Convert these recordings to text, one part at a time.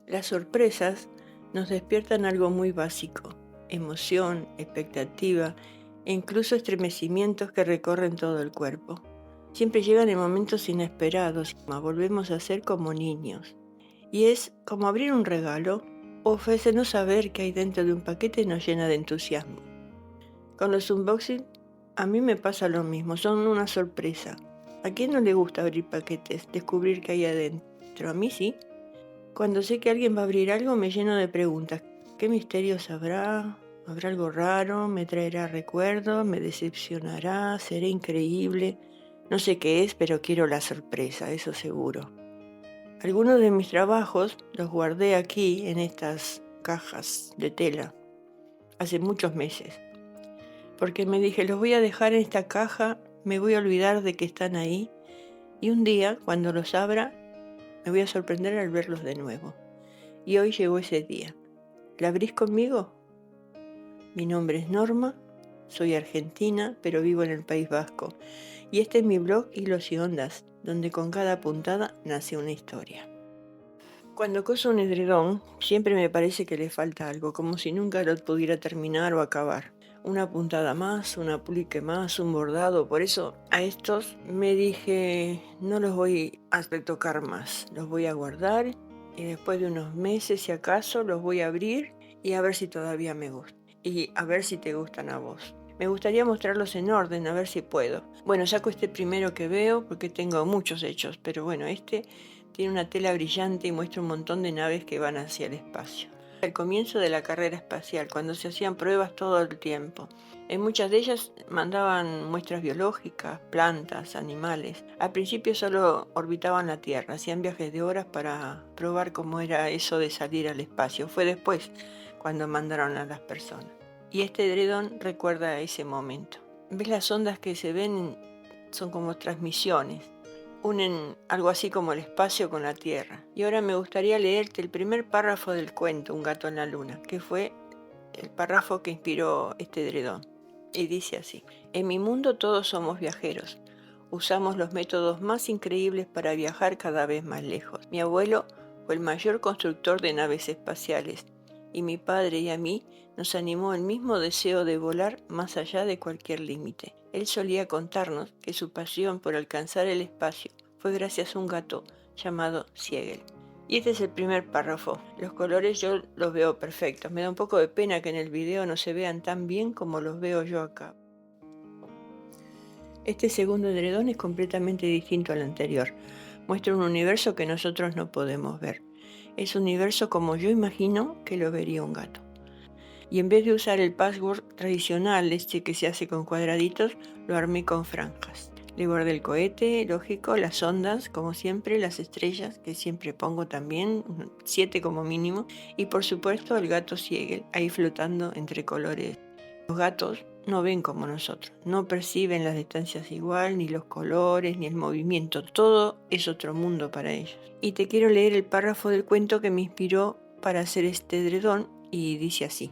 Las sorpresas nos despiertan algo muy básico: emoción, expectativa e incluso estremecimientos que recorren todo el cuerpo. Siempre llegan en momentos inesperados, volvemos a ser como niños. Y es como abrir un regalo o ofrecernos saber que hay dentro de un paquete nos llena de entusiasmo. Con los unboxing a mí me pasa lo mismo, son una sorpresa. ¿A quién no le gusta abrir paquetes, descubrir qué hay adentro? A mí sí. Cuando sé que alguien va a abrir algo me lleno de preguntas. ¿Qué misterios habrá? ¿Habrá algo raro? ¿Me traerá recuerdos? ¿Me decepcionará? ¿Será increíble? No sé qué es, pero quiero la sorpresa, eso seguro. Algunos de mis trabajos los guardé aquí en estas cajas de tela hace muchos meses, porque me dije, los voy a dejar en esta caja, me voy a olvidar de que están ahí y un día, cuando los abra, me voy a sorprender al verlos de nuevo. Y hoy llegó ese día. ¿La abrís conmigo? Mi nombre es Norma, soy argentina, pero vivo en el País Vasco. Y este es mi blog Hilos y Ondas, donde con cada puntada nace una historia. Cuando coso un edredón, siempre me parece que le falta algo, como si nunca lo pudiera terminar o acabar. Una puntada más, un aplique más, un bordado. Por eso a estos me dije, no los voy a tocar más, los voy a guardar y después de unos meses, si acaso, los voy a abrir y a ver si todavía me gustan. Y a ver si te gustan a vos. Me gustaría mostrarlos en orden, a ver si puedo. Bueno, saco este primero que veo porque tengo muchos hechos, pero bueno, este tiene una tela brillante y muestra un montón de naves que van hacia el espacio. Al comienzo de la carrera espacial, cuando se hacían pruebas todo el tiempo. En muchas de ellas mandaban muestras biológicas, plantas, animales. Al principio solo orbitaban la Tierra, hacían viajes de horas para probar cómo era eso de salir al espacio. Fue después cuando mandaron a las personas. Y este edredón recuerda ese momento. ¿Ves las ondas que se ven? Son como transmisiones. Unen algo así como el espacio con la Tierra. Y ahora me gustaría leerte el primer párrafo del cuento Un gato en la luna, que fue el párrafo que inspiró este edredón. Y dice así: en mi mundo todos somos viajeros. Usamos los métodos más increíbles para viajar cada vez más lejos. Mi abuelo fue el mayor constructor de naves espaciales y mi padre y a mí nos animó el mismo deseo de volar más allá de cualquier límite. Él solía contarnos que su pasión por alcanzar el espacio fue gracias a un gato llamado Siegel. Y este es el primer párrafo. Los colores yo los veo perfectos. Me da un poco de pena que en el video no se vean tan bien como los veo yo acá. Este segundo edredón es completamente distinto al anterior. Muestra un universo que nosotros no podemos ver. Es un universo como yo imagino que lo vería un gato. Y en vez de usar el password tradicional, este que se hace con cuadraditos, lo armé con franjas. Le guardé el cohete, lógico, las ondas, como siempre, las estrellas, que siempre pongo también, 7 como mínimo, y por supuesto el gato Siegel, ahí flotando entre colores. Los gatos no ven como nosotros, no perciben las distancias igual, ni los colores, ni el movimiento, todo es otro mundo para ellos. Y te quiero leer el párrafo del cuento que me inspiró para hacer este edredón y dice así: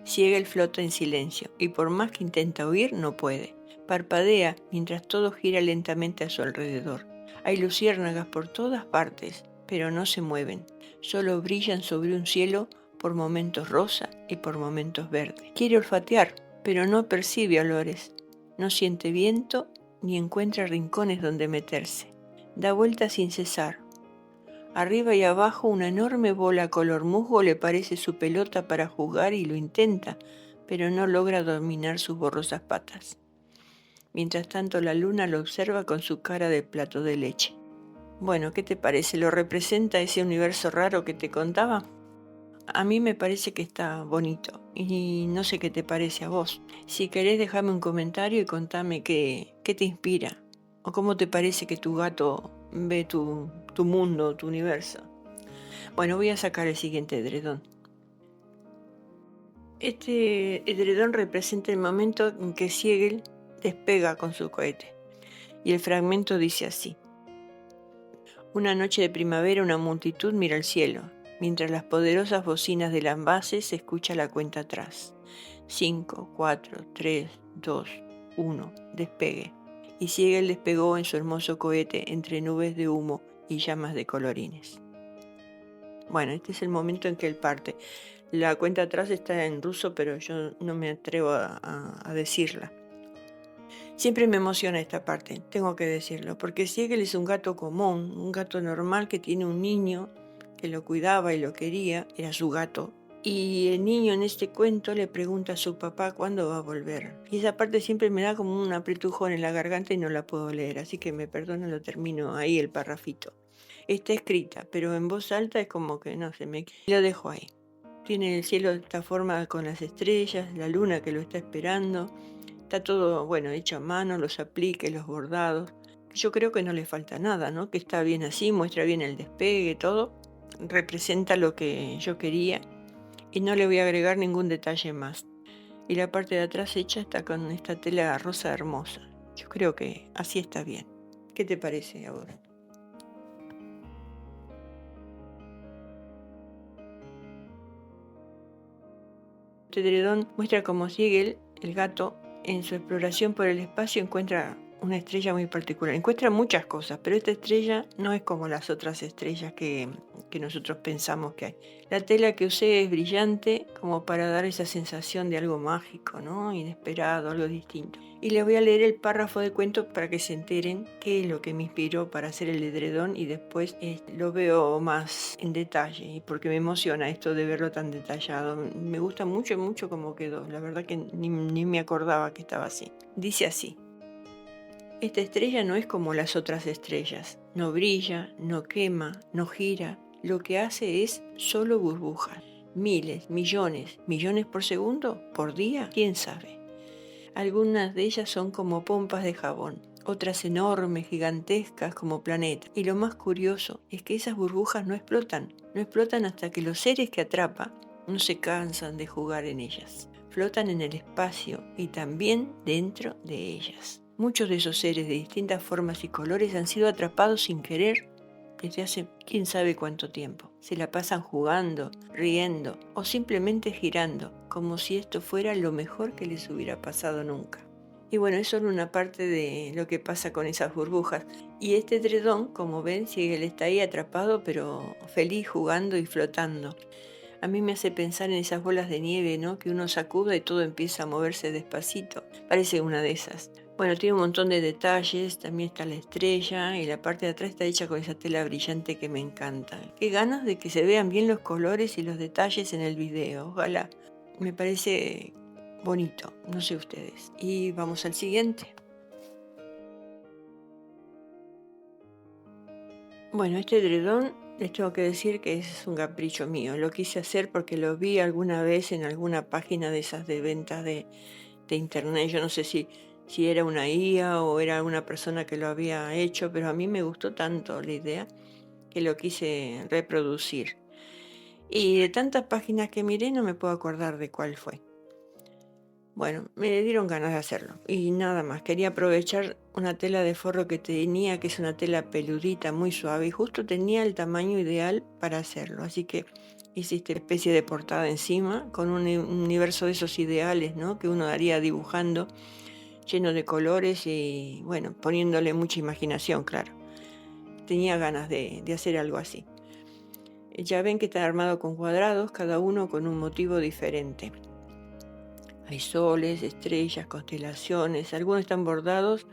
Siegel flota en silencio y por más que intenta huir no puede. Parpadea mientras todo gira lentamente a su alrededor. Hay luciérnagas por todas partes, pero no se mueven, solo brillan sobre un cielo por momentos rosa y por momentos verde. Quiere olfatear, pero no percibe olores. No siente viento ni encuentra rincones donde meterse. Da vueltas sin cesar. Arriba y abajo una enorme bola color musgo le parece su pelota para jugar y lo intenta, pero no logra dominar sus borrosas patas. Mientras tanto la luna lo observa con su cara de plato de leche. Bueno, ¿qué te parece? ¿Lo representa ese universo raro que te contaba? A mí me parece que está bonito y no sé qué te parece a vos. Si querés, déjame un comentario y contame qué te inspira o cómo te parece que tu gato ve tu mundo, tu universo. Bueno, voy a sacar el siguiente edredón. Este edredón representa el momento en que Siegel despega con su cohete. Y el fragmento dice así: una noche de primavera una multitud mira al cielo, mientras las poderosas bocinas del envase se escucha la cuenta atrás. 5, 4, 3, 2, 1, despegue. Y Siegel despegó en su hermoso cohete entre nubes de humo y llamas de colorines. Bueno, este es el momento en que él parte. La cuenta atrás está en ruso, pero yo no me atrevo a decirla. Siempre me emociona esta parte, tengo que decirlo, porque Siegel es un gato común, un gato normal que tiene un niño que lo cuidaba y lo quería, era su gato. Y el niño en este cuento le pregunta a su papá cuándo va a volver. Y esa parte siempre me da como un apretujón en la garganta y no la puedo leer, así que me perdono, lo termino ahí el parrafito. Está escrita, pero en voz alta es como que no se me... Lo dejo ahí. Tiene el cielo de esta forma con las estrellas, la luna que lo está esperando. Está todo, bueno, hecho a mano, los apliques, los bordados. Yo creo que no le falta nada, ¿no? Que está bien así, muestra bien el despegue, todo. Representa lo que yo quería y no le voy a agregar ningún detalle más. Y la parte de atrás hecha está con esta tela rosa hermosa. Yo creo que así está bien. ¿Qué te parece ahora? Este edredón muestra cómo Siegel, el gato, en su exploración por el espacio encuentra una estrella muy particular. Encuentra muchas cosas, pero esta estrella no es como las otras estrellas que nosotros pensamos que hay. La tela que usé es brillante como para dar esa sensación de algo mágico, ¿no? Inesperado, algo distinto. Y les voy a leer el párrafo de cuento para que se enteren qué es lo que me inspiró para hacer el edredón y después lo veo más en detalle, y porque me emociona esto de verlo tan detallado. Me gusta mucho, mucho cómo quedó. La verdad que ni me acordaba que estaba así. Dice así. Esta estrella no es como las otras estrellas. No brilla, no quema, no gira. Lo que hace es solo burbujas. Miles, millones, millones por segundo, por día, quién sabe. Algunas de ellas son como pompas de jabón, otras enormes, gigantescas como planetas. Y lo más curioso es que esas burbujas no explotan hasta que los seres que atrapa no se cansan de jugar en ellas. Flotan en el espacio y también dentro de ellas. Muchos de esos seres de distintas formas y colores han sido atrapados sin querer desde hace quién sabe cuánto tiempo. Se la pasan jugando, riendo o simplemente girando, como si esto fuera lo mejor que les hubiera pasado nunca. Y bueno, es solo una parte de lo que pasa con esas burbujas. Y este edredón, como ven, Siegel está ahí atrapado, pero feliz jugando y flotando. A mí me hace pensar en esas bolas de nieve, ¿no? Que uno sacuda y todo empieza a moverse despacito. Parece una de esas. Bueno, tiene un montón de detalles, también está la estrella y la parte de atrás está hecha con esa tela brillante que me encanta. Qué ganas de que se vean bien los colores y los detalles en el video, ojalá. Me parece bonito, no sé ustedes. Y vamos al siguiente. Bueno, este edredón les tengo que decir que es un capricho mío. Lo quise hacer porque lo vi alguna vez en alguna página de esas de ventas de internet. Yo no sé si era una IA o era una persona que lo había hecho, pero a mí me gustó tanto la idea que lo quise reproducir. Y de tantas páginas que miré no me puedo acordar de cuál fue. Bueno, me dieron ganas de hacerlo y nada más. Quería aprovechar una tela de forro que tenía, que es una tela peludita, muy suave, y justo tenía el tamaño ideal para hacerlo. Así que hice esta especie de portada encima con un universo de esos ideales, ¿no? Que uno haría dibujando, lleno de colores y, bueno, poniéndole mucha imaginación, claro. Tenía ganas de hacer algo así. Ya ven que está armado con cuadrados, cada uno con un motivo diferente. Hay soles, estrellas, constelaciones, algunos están bordados,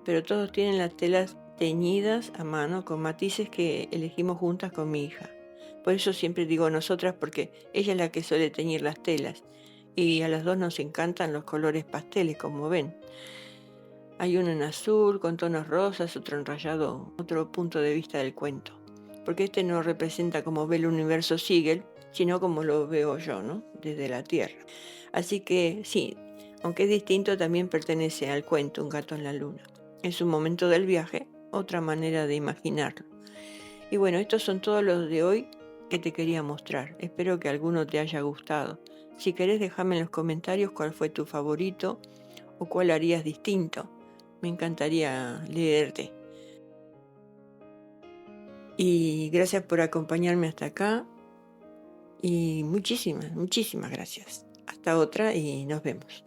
pero todos tienen las telas teñidas a mano con matices que elegimos juntas con mi hija. Por eso siempre digo nosotras, porque ella es la que suele teñir las telas y a las dos nos encantan los colores pasteles, como ven. Hay uno en azul con tonos rosas, otro en rayado, otro punto de vista del cuento. Porque este no representa como ve el universo Siegel, sino como lo veo yo, ¿no? Desde la Tierra. Así que sí, aunque es distinto, también pertenece al cuento Un gato en la luna. Es un momento del viaje, otra manera de imaginarlo. Y bueno, estos son todos los de hoy que te quería mostrar. Espero que alguno te haya gustado. Si querés, déjame en los comentarios cuál fue tu favorito o cuál harías distinto. Me encantaría leerte. Y gracias por acompañarme hasta acá. Y muchísimas, muchísimas gracias. Hasta otra y nos vemos.